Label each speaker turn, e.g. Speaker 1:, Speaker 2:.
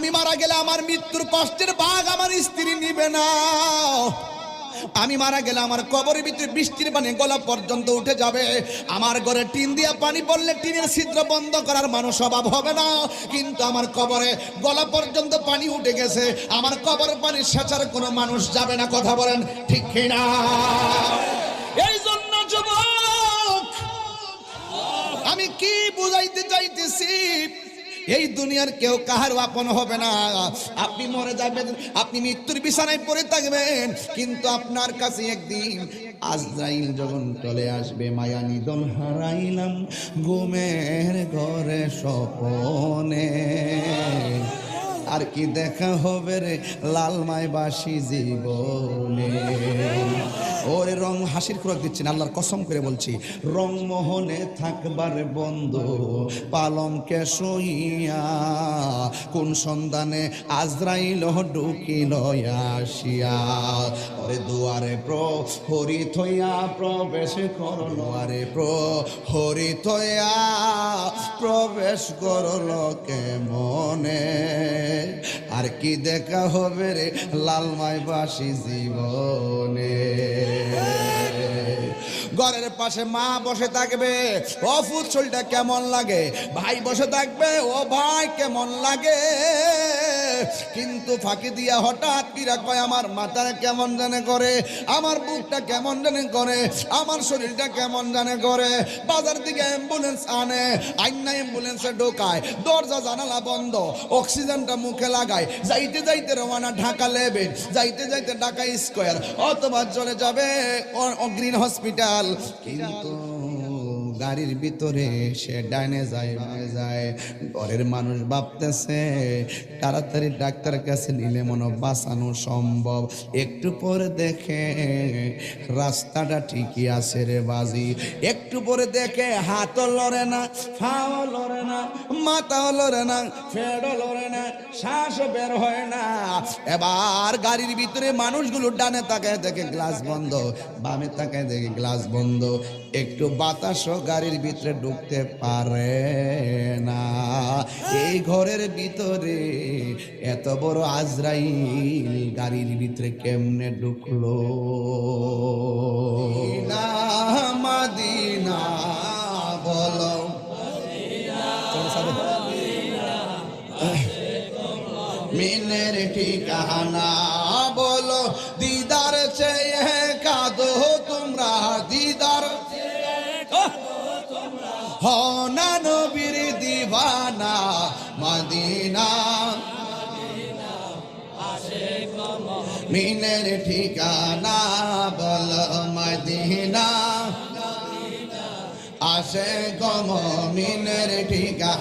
Speaker 1: আমি মারা গেলে আমার মৃত্যুর কষ্টের ভাগ আমার স্ত্রী নিবে না। আমি মারা গেলে আমার কবরের ভিতরে বৃষ্টির পানি গলা পর্যন্ত উঠে যাবে। আমার ঘরে টিন দিয়া পানি পড়লে টিনের ছিদ্র বন্ধ করার মানুষ অভাব হবে না, কিন্তু আমার কবরে গলা পর্যন্ত পানি উঠে গেছে, আমার কবরের পানি সেচার কোনো মানুষ যাবে না। কথা বলেন ঠিক কিনা? এই জন্য যুবক, আমি কি বুঝাইতে চাইতেছি, এই দুনিয়ার কেউ কাহার আপন হবে না। আপনি মরে যাবেন, আপনি মৃত্যুর বিছানায় পড়ে থাকবেন, কিন্তু আপনার কাছে একদিন আজরাইল যখন চলে আসবে, মায়া নিদন হারাইলাম ঘুমের ঘরে স্বপনে, আর কি দেখা হবে রে লালমাইবাসী জীবনে। ওরে রং হাসির খোরাক দিচ্ছেন, আল্লাহর কসম করে বলছি, রং মোহনে থাকবার বন্ধু পালঙ্কে শুইয়া, কোন সন্ধানে আজরাইল ঢুকিল আসিয়া। ওরে দুয়ারে প্রহরী থইয়া প্রবেশ করল, আরে প্রহরী থইয়া প্রবেশ করল কেমনে, আর কি দেখা হবে রে লালমাইবাসী জীবনে। ঘরের পাশে মা বসে থাকবে, ও ফুচলটা কেমন লাগে, ভাই বসে থাকবে, ও ভাই কেমন লাগে, কিন্তু ফাঁকি দিয়া হঠাৎ কি রাখবে, আমার মাথাটা কেমন জানে করে, আমার বুকটা কেমন জানে করে, আমার শরীরটা কেমন জানে করে। বাজার থেকে অ্যাম্বুলেন্স আনে, আইনা অ্যাম্বুলেন্সে ঢোকায়, দরজা জানালা বন্ধ, অক্সিজেনটা মুখে লাগায়, যাইতে যাইতে রওনা ঢাকা লেভেল, যাইতে যাইতে ঢাকা স্কোয়ার, অথবা চলে যাবে গ্রিন হসপিটাল, কিন্তু গাড়ির ভিতরে সে ডাইনে যায় বামে যায়। ঘরের মানুষ ভাবতেছে তাড়াতাড়ি ডাক্তার কাছে নিলে মনে বাঁচানো সম্ভব। একটু পরে দেখে রাস্তাটা ঠিকই আছে রে বাজি, একটু পরে দেখে হাতও লড়ে না, পাও লড়ে না, মাথাও লড়ে না, ফেডও লড়ে না, শ্বাসও বের হয় না। এবার গাড়ির ভিতরে মানুষগুলো ডানে তাকায় দেখে গ্লাস বন্ধ, বামে তাকায় দেখে গ্লাস বন্ধ, একটু বাতাসও গাড়ির ভিতরে ঢুকতে পারে না। এই ঘরের ভিতরে এত বড় আজরাইল গাড়ির ভিতরে কেমনে ঢুকলো? না মদিনা বলো, মিনের ঠিকানা বলো, দিদার চেয়ে কাঁদো তোমরা, দিদার হনা নবীর দিবানা মদিনা, মিনের ঠিকানা বলো মদিনা, আসে গম মিনের ঠিকানা।